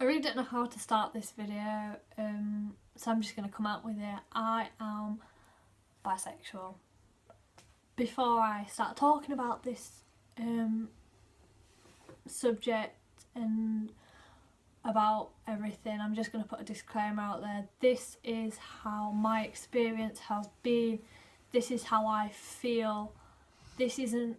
I really don't know how to start this video, so I'm just going to come out with it. I am bisexual. Before I start talking about this subject and about everything, I'm just going to put a disclaimer out there. This is how my experience has been. This is how I feel. This isn't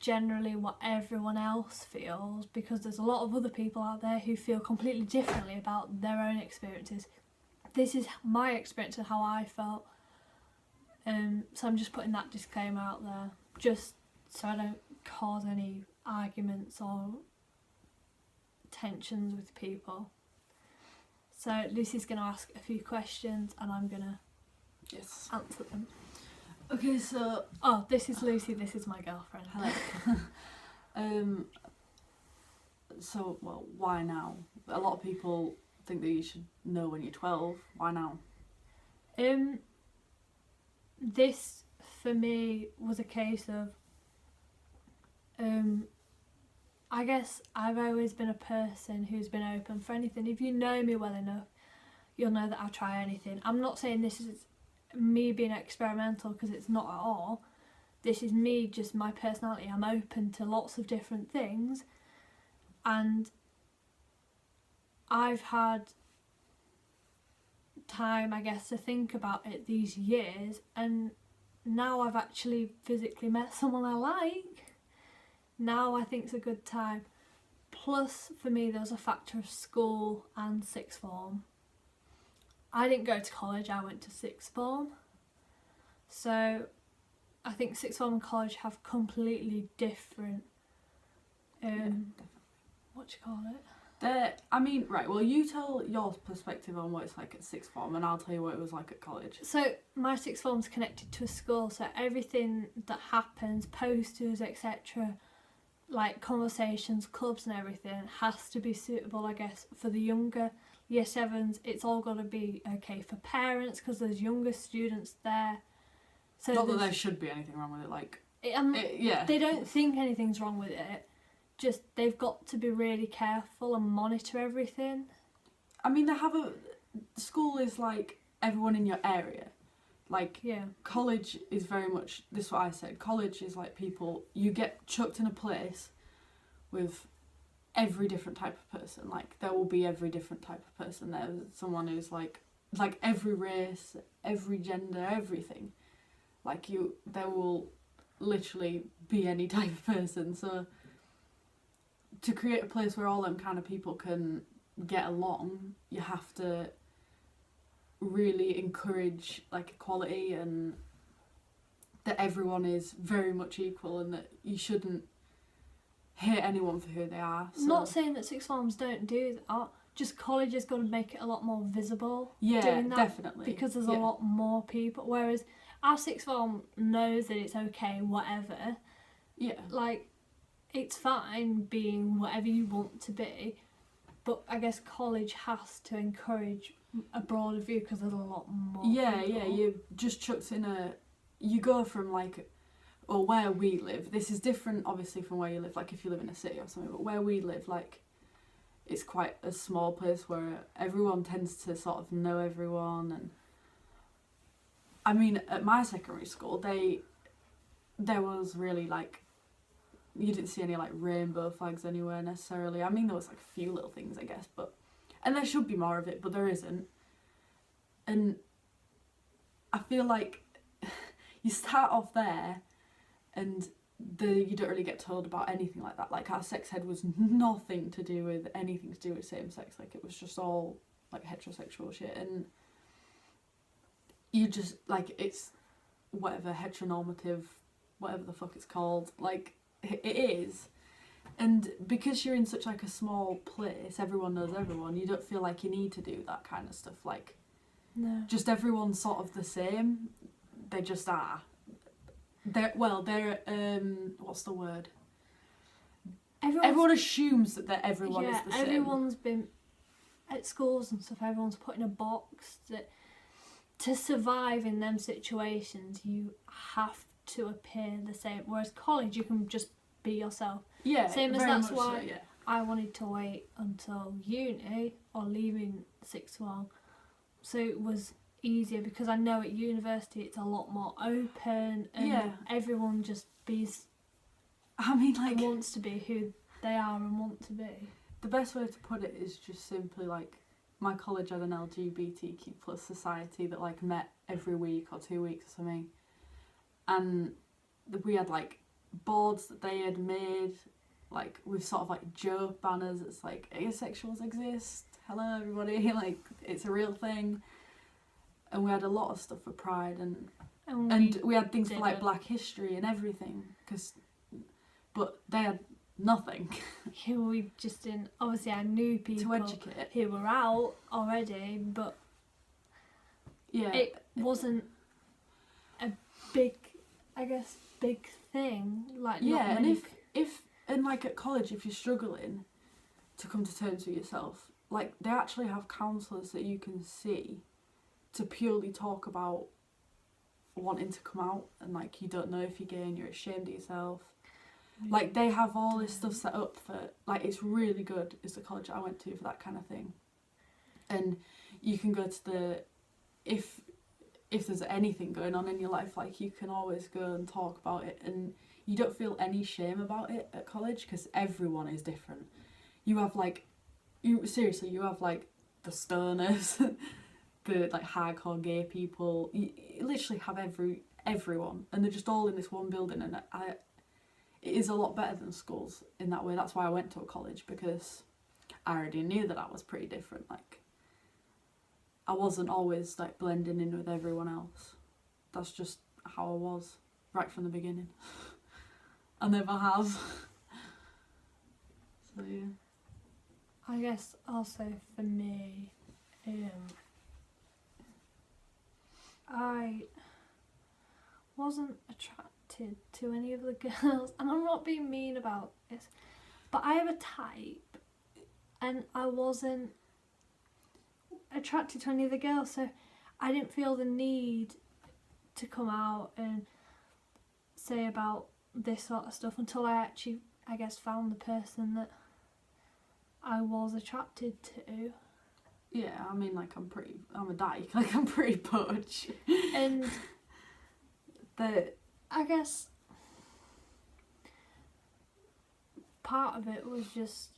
generally what everyone else feels, because there's a lot of other people out there who feel completely differently about their own experiences. This is my experience and how I felt. So I'm just putting that disclaimer out there, just so I don't cause any arguments or tensions with people. So Lucy's going to ask a few questions and I'm going to answer them. Okay, so... Oh, this is Lucy, this is my girlfriend. Hello. So, well, why now? A lot of people think that you should know when you're 12. Why now? This, for me, was a case of... I guess I've always been a person who's been open for anything. If you know me well enough, you'll know that I'll try anything. I'm not saying this is me being experimental, because it's not at all. This is me, just my personality. I'm open to lots of different things, and I've had time, I guess, to think about it these years, and now I've actually physically met someone I like. Now I think it's a good time. Plus, for me, there was a factor of school and sixth form. I didn't go to college, I went to sixth form. So I think sixth form and college have completely different, what do you call it? Right, well, you tell your perspective on what it's like at sixth form and I'll tell you what it was like at college. So my sixth form's connected to a school, so everything that happens, posters, etc., like conversations, clubs and everything, has to be suitable, I guess, for the younger year sevens. It's all got to be okay for parents, because there's younger students there. So not that there should be anything wrong with it, like... They don't think anything's wrong with it, just they've got to be really careful and monitor everything. I mean, school is like everyone in your area. Like, yeah. College is very much, this is what I said, college is like people, you get chucked in a place with every different type of person. Like, there will be every different type of person. There's someone who's like every race, every gender, everything. Like, there will literally be any type of person. So to create a place where all them kind of people can get along, you have to really encourage like equality, and that everyone is very much equal, and that you shouldn't hate anyone for who they are. So. Not saying that sixth forms don't do that, just college is going to make it a lot more visible. Yeah, doing that, definitely. Because there's a lot more people, whereas our sixth form knows that it's okay, whatever. Yeah. Like, it's fine being whatever you want to be, but I guess college has to encourage a broader view, because there's a lot more people. Yeah, you just chucked in you go from like, or where we live, this is different obviously from where you live, like if you live in a city or something, but where we live, like, it's quite a small place where everyone tends to sort of know everyone. And I mean, at my secondary school, there was really like, you didn't see any like rainbow flags anywhere necessarily. I mean, there was like a few little things, I guess, and there should be more of it, but there isn't. And I feel like you start off there and you don't really get told about anything like that. Like, our sex ed was nothing to do with anything to do with same sex. Like, it was just all like heterosexual shit, and you just like, it's whatever, heteronormative, whatever the fuck it's called, like, it is. And because you're in such like a small place, everyone knows everyone, you don't feel like you need to do that kind of stuff. Like, no, just everyone's sort of the same. They just are. They're what's the word? Everyone assumes that everyone is the same. Everyone's been at schools and stuff, everyone's put in a box that to survive in them situations you have to appear the same. Whereas college, you can just be yourself. Yeah, same as very that's much why so, yeah. I wanted to wait until uni or leaving sixth form, so it was easier because I know at university it's a lot more open and Yeah. everyone just I mean, like, wants to be who they are and want to be. the best way to put it is just simply like my college had an LGBTQ plus society that like met every week or 2 weeks or something, and we had like boards that they had made, like with sort of like joke banners. It's like asexuals exist. Hello everybody, like it's a real thing. And we had a lot of stuff for Pride and we had things for like didn't. Black History and everything. But they had nothing We just didn't. Obviously, I knew people to educate. who were out already, but Yeah. it wasn't a big, I guess, big thing. Like not Yeah, and many if and like at college, if you're struggling to come to terms with yourself, like they actually have counsellors that you can see to purely talk about wanting to come out, and like you don't know if you're gay and you're ashamed of yourself. Like they have all this stuff set up for, like, it's really good. It's the college I went to for that kind of thing. And you can go to the, if there's anything going on in your life, like you can always go and talk about it, and you don't feel any shame about it at college because everyone is different. You have like, you have like the stoners, the like hardcore gay people. You literally have everyone, and they're just all in this one building, and it is a lot better than schools in that way. That's why I went to a college, because I already knew that I was pretty different. Like, I wasn't always like blending in with everyone else. That's just how I was right from the beginning. I never have. So yeah. I guess also for me, I wasn't attracted to any of the girls, and I'm not being mean about this, but I have a type, and I wasn't attracted to any of the girls, so I didn't feel the need to come out and say about this sort of stuff until I actually, I guess, found the person that I was attracted to. Yeah, I mean, like, I'm a dyke, like, I'm pretty butch. And That, I guess part of it was just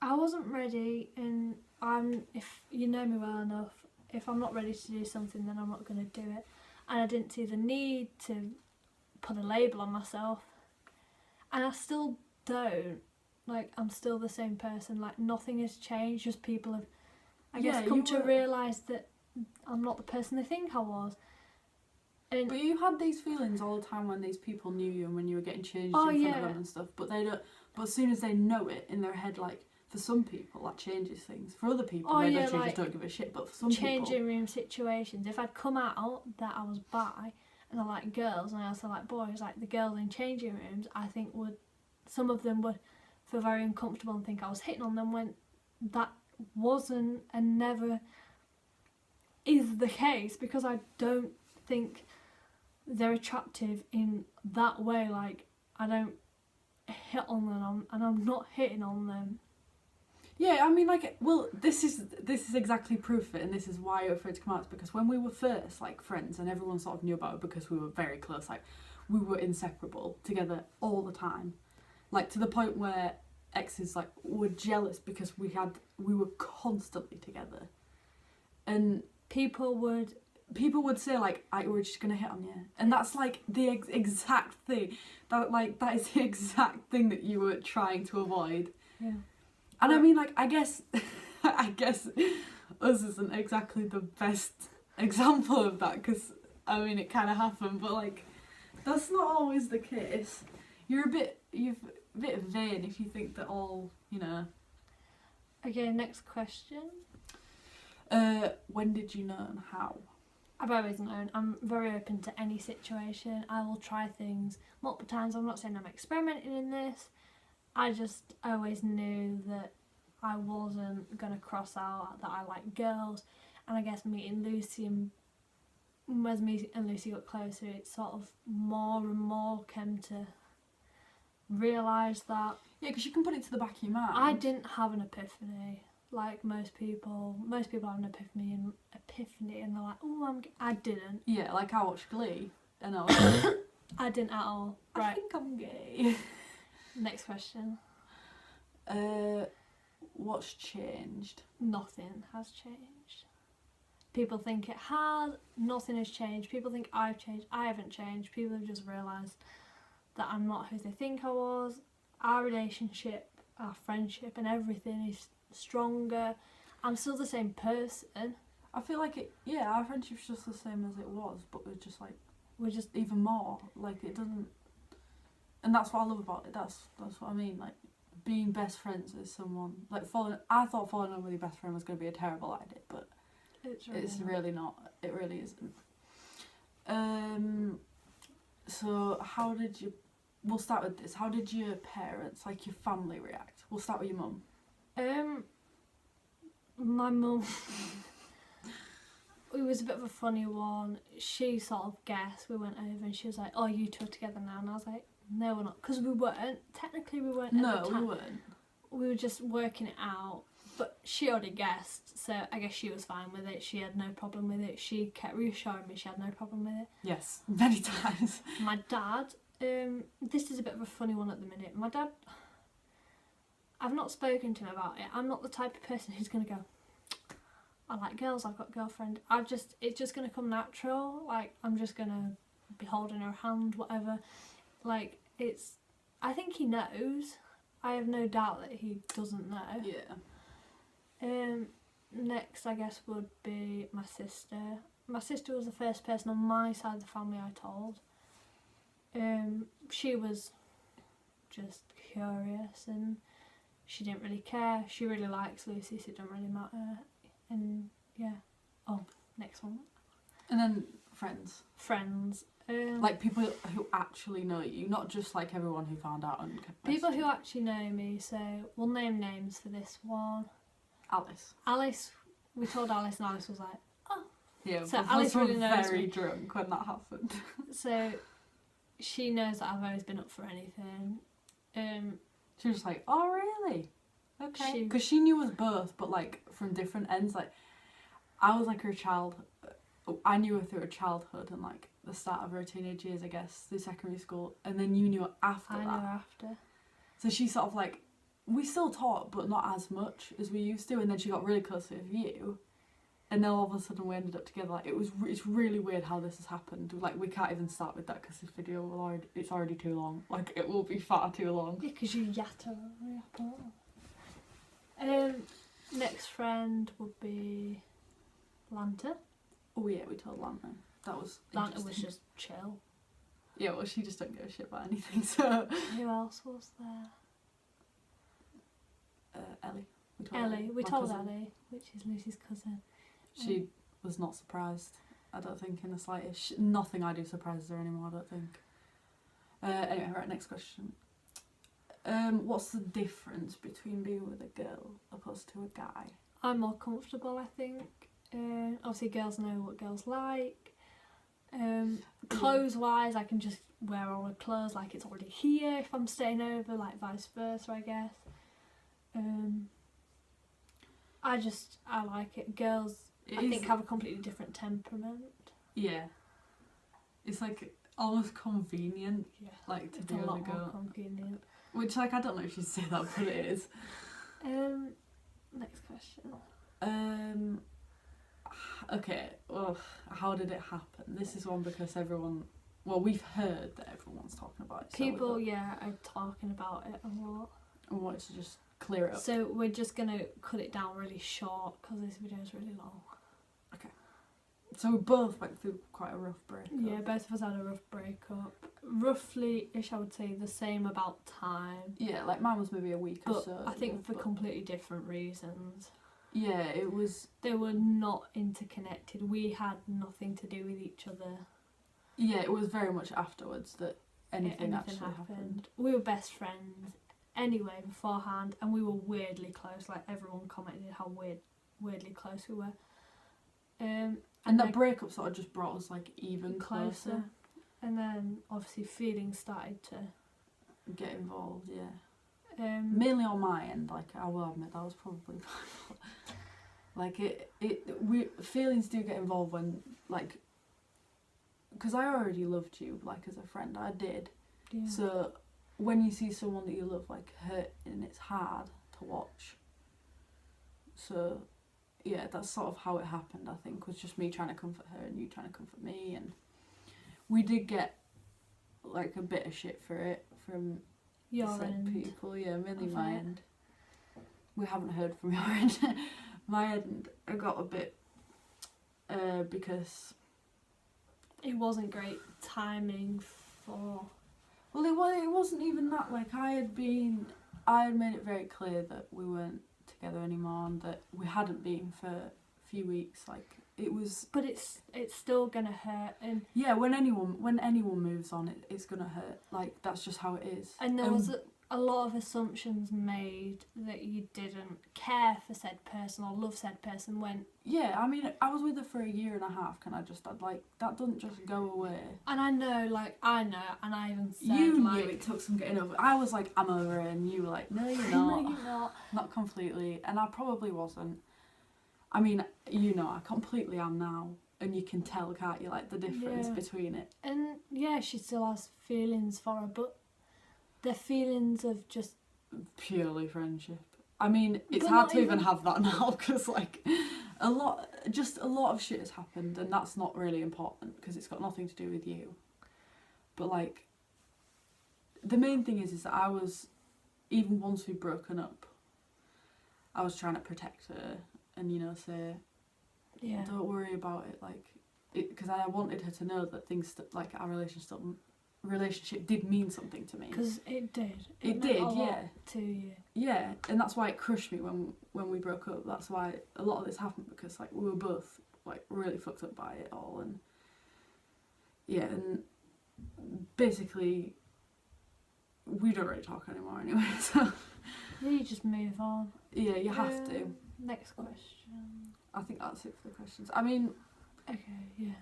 I wasn't ready, and if you know me well enough, if I'm not ready to do something, then I'm not going to do it. And I didn't see the need to put a label on myself, and I still don't. Like, I'm still the same person. Like, nothing has changed. Just people have, I guess, come to realise that I'm not the person they think I was. And but you had these feelings all the time when these people knew you and when you were getting changed Oh, in front yeah. of them and stuff. But they don't. But as soon as they know it in their head, like, for some people that changes things. For other people, Oh, they yeah, literally like, just don't give a shit. But for some changing people, room situations. If I'd come out that I was bi and I like girls and I also like boys, like the girls in changing rooms, I think some of them would feel very uncomfortable and think I was hitting on them, when that wasn't and never is the case, because I don't think they're attractive in that way. Like, I don't hit on them, and I'm not hitting on them. yeah, I mean, like, well, this is exactly proof of it, and this is why you're afraid to come out. It's because when we were first like friends, and everyone sort of knew about it because we were very close, like we were inseparable together all the time, like to the point where exes like were jealous because we were constantly together, and People would say like, we're just gonna hit on you, and that's like the exact thing that is the exact thing that you were trying to avoid. Yeah. And I mean, like, I guess us isn't exactly the best example of that, because I mean it kind of happened, but like that's not always the case. You're a bit vain if you think that all, you know. Okay, next question. When did you know and how? I've always known. I'm very open to any situation. I will try things multiple times. I'm not saying I'm experimenting in this. I just always knew that I wasn't going to cross out that I like girls. And I guess meeting Lucy, and as me and Lucy got closer, it sort of more and more came to realise that. Yeah, because you can put it to the back of your mind. I didn't have an epiphany like most people. Most people have an epiphany and they're like, oh, I didn't. Yeah, like I watched Glee and I was like, I didn't at all. I Right. think I'm gay. Next question. What's changed? Nothing has changed. People think it has. Nothing has changed. People think I've changed. I haven't changed. People have just realised that I'm not who they think I was. Our relationship, our friendship and everything is stronger. I'm still the same person. I feel like our friendship's just the same as it was, but We're just even more. Like, it doesn't... And that's what I love about it. That's what I mean. Like, being best friends with someone. Like, I thought falling in love with your best friend was going to be a terrible idea, but it's really not. It really isn't. So how did you... We'll start with this. How did your parents, like your family, react? We'll start with your mum. My mum... It was a bit of a funny one. She sort of guessed. We went over and she was like, oh, you two are together now. And I was like, no, we're not. Because we weren't. Technically, we weren't at the time. We weren't. We were just working it out. But she already guessed. So I guess she was fine with it. She had no problem with it. She kept reassuring me she had no problem with it. Yes, many times. My dad, this is a bit of a funny one at the minute. My dad, I've not spoken to him about it. I'm not the type of person who's going to go, I like girls, I've got a girlfriend. It's just going to come natural. Like, I'm just going to be holding her hand, whatever. Like, I think he knows. I have no doubt that he doesn't know. Yeah. Next, I guess, would be my sister. My sister was the first person on my side of the family I told. She was just curious and she didn't really care. She really likes Lucy, so it doesn't really matter. And yeah. Oh, next one. And then friends. Friends. Like people who actually know you, not just like everyone who found out on people who actually know me. So we'll name names for this one. Alice. We told Alice and Alice was like, oh. Yeah, so Alice really knows very me. drunk when that happened. So she knows that I've always been up for anything. She was like, oh really? Okay. She- Because she knew us both, but like from different ends. Like I was like her child. I knew her through her childhood and like the start of her teenage years, I guess, through secondary school, and then you knew her after I that. know her after. So she sort of like, we still talk, but not as much as we used to. And then she got really close with you, and then all of a sudden we ended up together. Like it's really weird how this has happened. Like we can't even start with that because this video it's already too long. Like it will be far too long. Yeah, because you yatter. Next friend would be Lanta. Oh yeah, we told Lanta. That was Lanta was interesting. just chill. Yeah, well, she just don't give a shit about anything. So Who else was there? Ellie. We my told cousin. Ellie, which is Lucy's cousin. She was not surprised. I don't think in the slightest. Nothing I do surprises her anymore. I don't think. Anyway, right. Next question. What's the difference between being with a girl opposed to a guy? I'm more comfortable, I think. Obviously, girls know what girls like. Clothes wise, I can just wear all the clothes like it's already here if I'm staying over, like vice versa, I guess. I like it. Girls, I think, have a completely different temperament. Yeah. It's like almost convenient, Yeah, like to it's be a with a lot more girl. convenient. Which, like, I don't know if you'd say that, but it is. Next question. Okay, well, how did it happen? This is one because everyone... Well, we've heard that everyone's talking about it. So People, yeah, are talking about it a lot. I wanted to just clear it up. So we're just going to cut it down really short because this video is really long. So we both went through quite a rough breakup. Yeah, both of us had a rough breakup. Roughly-ish, I would say, the same about time. Yeah, like mine was maybe a week or But so. I think for but- completely different reasons. Yeah, it was... They were not interconnected. We had nothing to do with each other. Yeah, it was very much afterwards that anything actually happened. We were best friends anyway beforehand, and we were weirdly close. Like, everyone commented how weirdly close we were. And that like, breakup sort of just brought us like even closer. And then obviously feelings started to get involved. Yeah. Um, Mainly on my end, like I will admit that was probably like we feelings do get involved when like, because I already loved you like as a friend, I did. yeah. So when you see someone that you love like hurt, and it's hard to watch. So yeah, that's sort of how it happened. I think was just me trying to comfort her and you trying to comfort me, and we did get like a bit of shit for it from Your said end. people, yeah, mainly of my it. end. We haven't heard from your end. My end, I got a bit because It wasn't great timing for. well, it wasn't even that. Like I had made it very clear that we weren't together anymore and that we hadn't been for a few weeks. Like it was. But it's still gonna hurt, and Yeah, when anyone moves on, it's gonna hurt. Like that's just how it is. there was a lot of assumptions made that you didn't care for said person or love said person when. Yeah, I mean, I was with her for a year and a half. Can I just add, like that doesn't just go away. And I know, and I even said You like, knew it took some getting over. I was like, I'm over it, and you were like, no, you're no, not. you're not. Not completely, and I probably wasn't. I mean, I completely am now, and you can tell, can't you, like the difference Yeah. between it. And yeah, she still has feelings for her, but the feelings of just Purely friendship. I mean, it's But hard not to even even- have that now because, like, a lot of shit has happened, and that's not really important because it's got nothing to do with you. But like, the main thing is that I was, even once we'd broken up, I was trying to protect her and say, yeah. don't worry about it, like, because I wanted her to know that things like our relationship did mean something to me. Because it did. It meant did, a lot yeah. To you. Yeah, and that's why it crushed me when we broke up. That's why a lot of this happened, because like we were both like really fucked up by it all, and yeah, and basically we don't really talk anymore anyway. So Yeah, you just move on. yeah, you have to. Next question. I think that's it for the questions. I mean, Okay, yeah.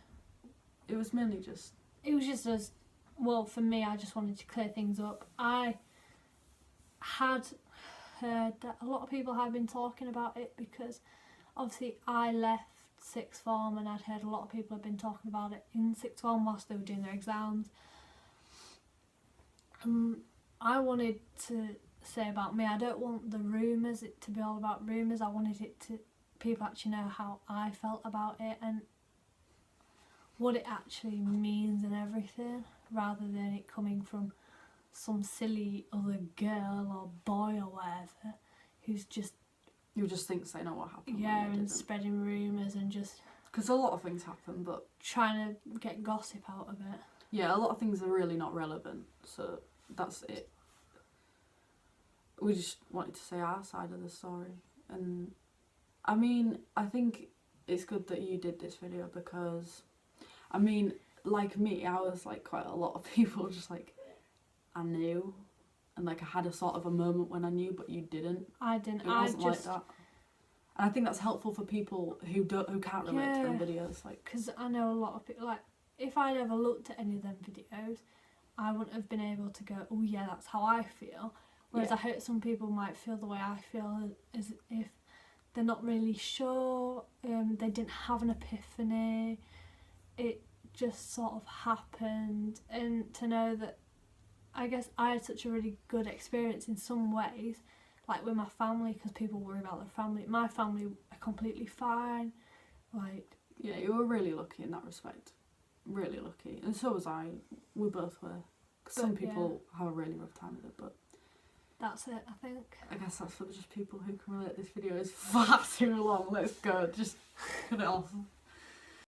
it was mainly just It was just as well for me. I just wanted to clear things up. I had heard that a lot of people had been talking about it because obviously I left sixth form, and I'd heard a lot of people had been talking about it in sixth form whilst they were doing their exams. I wanted to say about me, I don't want the rumours it to be all about rumours. I wanted it to people actually know how I felt about it and what it actually means and everything, rather than it coming from some silly other girl or boy or whatever who's just who just thinks they know what happened. and spreading rumours and just because a lot of things happen, but trying to get gossip out of it. yeah, a lot of things are really not relevant. So that's it. We just wanted to say our side of the story, and I mean, I think it's good that you did this video because, I mean, like me, I was like quite a lot of people just like, I knew, and like I had a sort of a moment when I knew, but you didn't. I didn't. It I wasn't just like that. And I think that's helpful for people who can't relate to them Yeah. videos. Like, because I know a lot of people, like, if I'd ever looked at any of them videos, I wouldn't have been able to go, oh yeah, that's how I feel. Whereas Yeah. I hope some people might feel the way I feel, as if they're not really sure, they didn't have an epiphany, it just sort of happened, and to know that I guess I had such a really good experience in some ways, like with my family, because people worry about their family. My family are completely fine, like, yeah, you were really lucky in that respect. Really lucky. And so was I. We both were. 'Cause some But, yeah. people have a really rough time with it, but that's it, I think. I guess that's for just people who can relate. This video is far too long. Let's go. Just cut it off.